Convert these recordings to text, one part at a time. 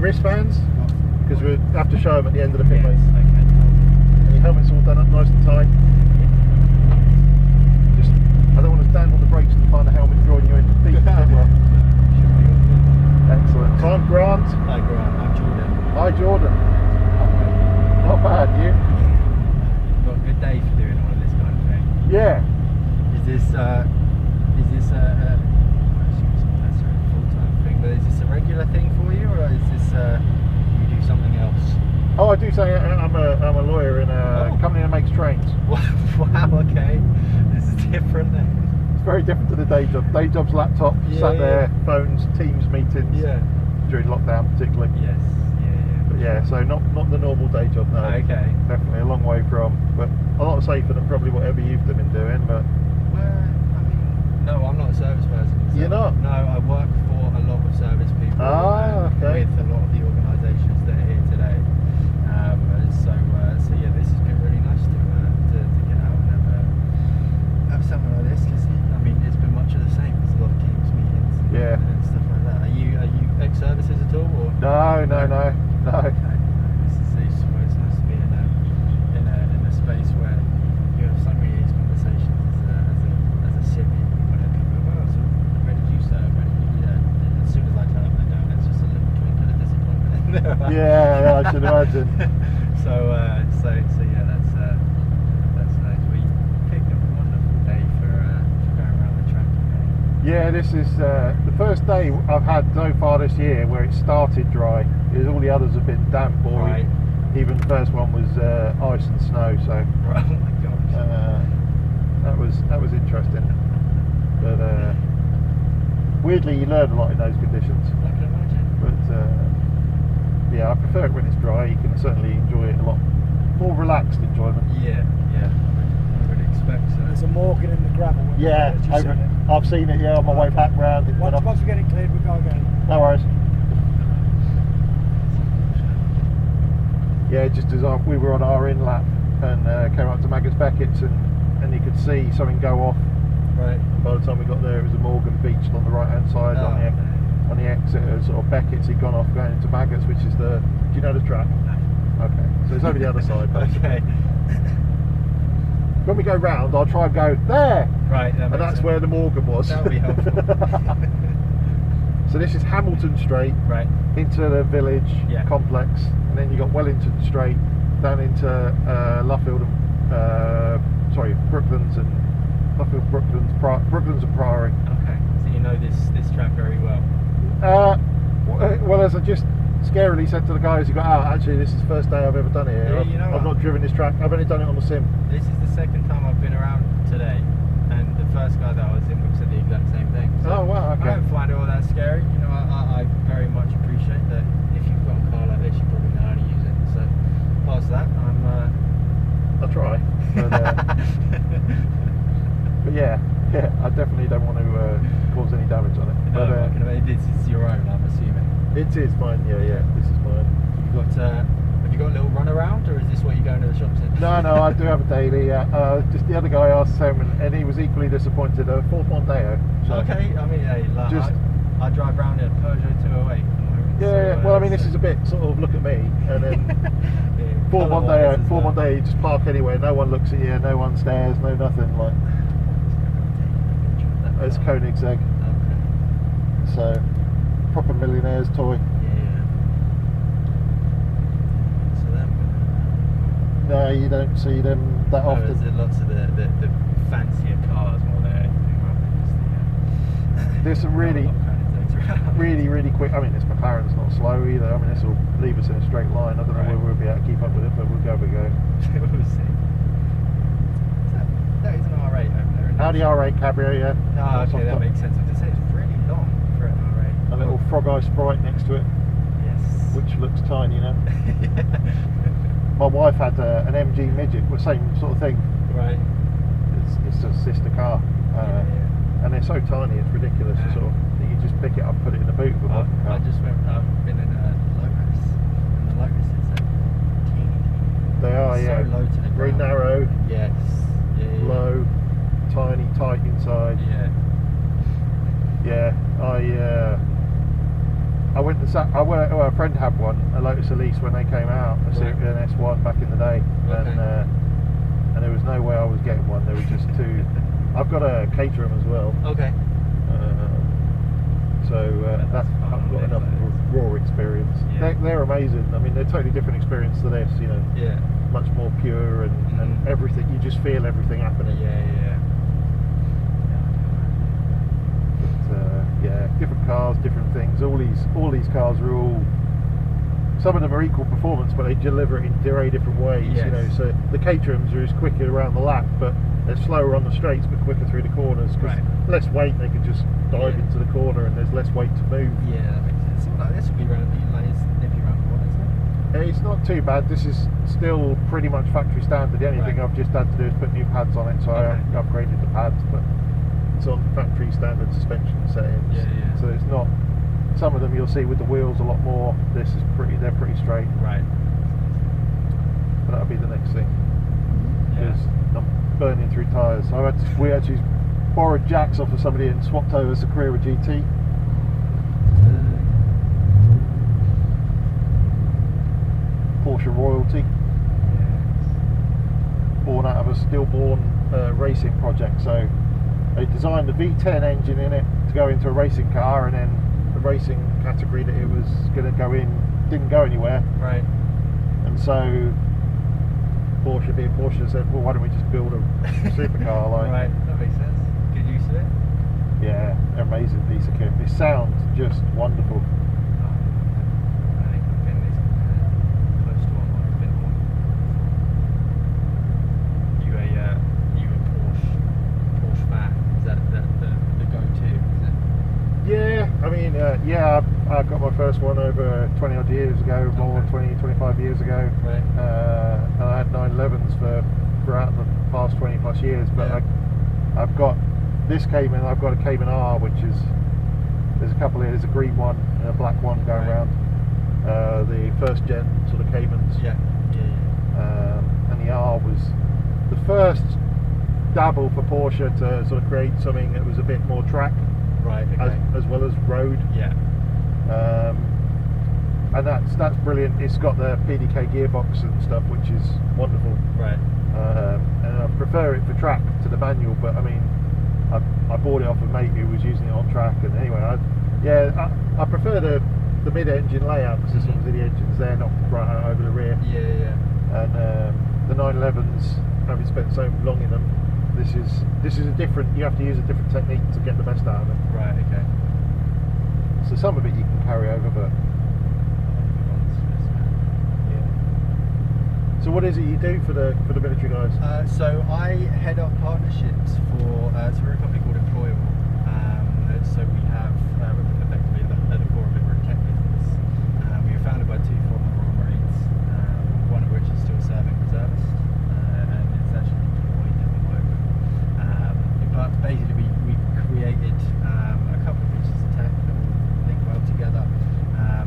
wristbands, because we have to show them at the end of the pit lane. Okay. And your helmet's all done up nice and tight. Just, I don't want to stand on the brakes and find the helmet drawing you in deep. Well, excellent. So I'm Grant. Hi Grant, I'm Jordan. Hi Jordan. Not bad, you? Got a good day for doing all of this kind of thing. Yeah. Is this a full-time thing, but is this a regular thing for you, or is this you do something else? Oh, I do say I'm a lawyer in a company that makes trains. Wow, okay. This is different then. It's very different to the day job. Day job's laptop, sat there, phones, Teams meetings. Yeah. During lockdown particularly. Yes. But yeah, so not the normal day job, no. Okay. Definitely a long way from, but a lot safer than probably whatever you've been doing, but... Well, I mean, no, I'm not a service person. So You're not? No, I work for a lot of service people. Okay. With a lot of the organisations that are here today. So yeah, this has been really nice to get out and have something like this, because I mean it's been much of the same. There's a lot of Teams meetings and stuff like that. Are you ex-services at all? Or? No. Okay. It's nice to be in a space where you have so many of these conversations as a civvy. When people go, oh, so where did you serve? Where did you? As soon as I turn up, I don't. It's just a little twinkle of disappointment. Yeah, I should imagine. So yeah, that's nice. We picked up a wonderful day for going around the track today. Yeah, this is the first day I've had so far this year where it started dry. Because all the others have been damp, or even the first one was ice and snow. So right. Oh my gosh. that was interesting. But weirdly, you learn a lot in those conditions. I can imagine. But yeah, I prefer it when it's dry. You can certainly enjoy it a lot more relaxed enjoyment. Yeah. I would expect so. There's a Morgan in the gravel. Yeah, I've seen it. Yeah, on my way back round. Once we get it cleared, we go again. No worries. Yeah, just as we were on our in lap and came up to Maggotts Beckett's and you could see something go off. Right. And by the time we got there, it was a Morgan beached on the right hand side on the exit of sort of Beckett's. He'd gone off going into Maggotts, which is the. Do you know the track? No. Okay, so it's over the other side. Basically. Okay. When we go round, I'll try and go there. Right. And that's where the Morgan was. That would be helpful. So this is Hamilton Straight into the village complex, and then you got Wellington Straight down into Luffield and Brooklands and Luffield, Brooklands and Priory. Okay, so you know this track very well. Well, as I just scarily said to the guys who got out, actually this is the first day I've ever done it here. I've not driven this track. I've only done it on the sim. This is the second time I've been around today, and the first guy that I was in with said the exact same thing. So oh wow, okay. I don't find it all that scary. You know, I very much appreciate that if you've got a car like this, you probably know how to use it. So past that, I'll try. But yeah, I definitely don't want to cause any damage on it. No, but this is your own, I'm assuming. It is mine. Yeah, this is mine. Have you got a little run around, or is this what you go into the shops in? No, I do have a daily. Just the other guy asked him, and he was equally disappointed. A Ford Mondeo. So okay, I mean, hey, I drive around in a Peugeot 208 at the moment. Yeah, well, I mean, this is a bit sort of look at me, and then Ford Mondeo, you just park anywhere. No one looks at you, no one stares, no nothing. Like it's Koenigsegg. Okay. So proper millionaire's toy. No, you don't see them that often. There's lots of the fancier cars more than anything. There's some really quick. I mean, this McLaren's not slow either. I mean, this will leave us in a straight line. I don't know whether we'll be able to keep up with it, but we'll go. We'll see. That is an R8 over there. Audi R8 Cabrio, yeah. Oh, okay, that makes sense. I was going to say it's really long for an R8. A little Frog Eye Sprite next to it. Yes. Which looks tiny, you know. My wife had an MG Midget, the same sort of thing. Right. It's a sister car, and they're so tiny, it's ridiculous. You sort of, you just pick it up, put it in the boot of a car. I've been in a Lotus, and the Lotus is teeny. They are, so low to the ground. Very narrow. Yes. Yeah. Low, tiny, tight inside. Yeah. Yeah. I went to a friend had one, a Lotus Elise, when they came out, an S1 back in the day, and there was no way I was getting one. They were just too. I've got a Caterham as well. Okay. I've got enough raw experience. Yeah. They're amazing. I mean, they're totally different experience to this. You know. Yeah. Much more pure and everything. You just feel everything happening. Yeah. But, different cars, different things. All these cars are all. Some of them are equal performance, but they deliver it in very different ways. Yes. You know, so the Caterhams are as quicker around the lap, but they're slower on the straights, but quicker through the corners. Because less weight, they can just dive into the corner, and there's less weight to move. Yeah, that makes sense. Something like this would be around the corner, isn't it? It's not too bad. This is still pretty much factory standard. The only thing I've just had to do is put new pads on it, so I upgraded the pads, but it's on factory standard suspension settings. Yeah. So it's not. Some of them you'll see with the wheels a lot more. This is they're pretty straight. Right. But that'll be the next thing. Because I'm burning through tyres. We actually borrowed jacks off of somebody and swapped over to Carrera GT. Porsche royalty. Born out of a stillborn racing project. So they designed a V10 engine in it to go into a racing car, and then the racing category that it was going to go in didn't go anywhere. Right. And so Porsche, being Porsche, said, well, why don't we just build a supercar? Like, right, that makes sense. Good use of it. Yeah, amazing piece of kit. It sounds just wonderful. I think I've been close to one. I've been on. You a Porsche fan? Is that the go-to? Is it? Yeah, I mean, I got my first one over 20 odd years ago, more than 20, 25 years ago. Right. And I had 911s throughout the past 20 plus years, but I've got this Cayman. I've got a Cayman R, which is there's a green one and a black one going around. The first gen sort of Caymans. Yeah. And the R was the first dabble for Porsche to sort of create something that was a bit more track. Right. Okay. As well as road. Yeah. And that's brilliant. It's got the PDK gearbox and stuff, which is wonderful. Right. And I prefer it for track to the manual, but I mean, I bought it off a mate who was using it on track, and anyway, I prefer the mid-engine layout, because this one's in the engines there, not right out over the rear. Yeah. And the 911s, having spent so long in them, this is a different. You have to use a different technique to get the best out of it. Right. Okay. So some of it you can carry over, but So what is it you do for the military guys? So I head up partnerships for we're a company called Employable. So we have effectively at the core of it, we're a tech business. We were founded by two former Royal Marines, one of which is still serving reservist, and is actually deployed at the moment. But basically we created a couple of pieces of tech that all link well together,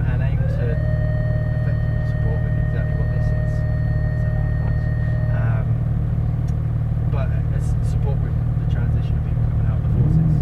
and aim to effectively support with exactly what this is. But it's support with the transition of people coming out of the forces.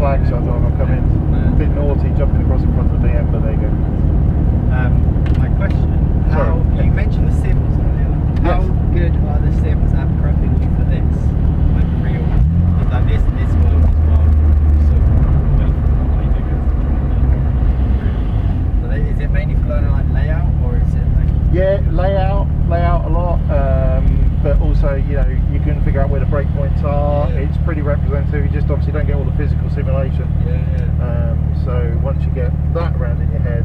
flag, so I thought I'll come in. A bit naughty, jumping across in front of the BM, but there you go. My question, you mentioned the sims earlier. How good are the sims at prepping you for this? Like real, like this world as well. So, is it mainly for learning like layout, or is it like? Yeah, layout a lot, but also you can figure out where the break points are. Yeah. It's pretty representative. You just obviously don't get all the physical simulation. So once you get that around in your head,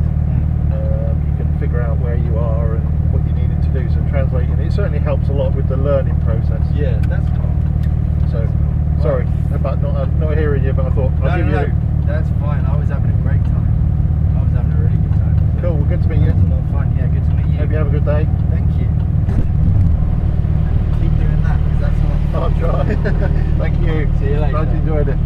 you can figure out where you are and what you needed to do. So translating it certainly helps a lot with the learning process. Yeah, that's cool. So sorry about not hearing you, but I thought I'll give you. That's fine. I was having a great time. I was having a really good time. Cool. Well, good to meet you. It was a lot of fun. Yeah, good to meet you. Hope you have a good day. Thank you. Keep doing that because that's what I'll try. Thank you. See you later. Glad you enjoyed it.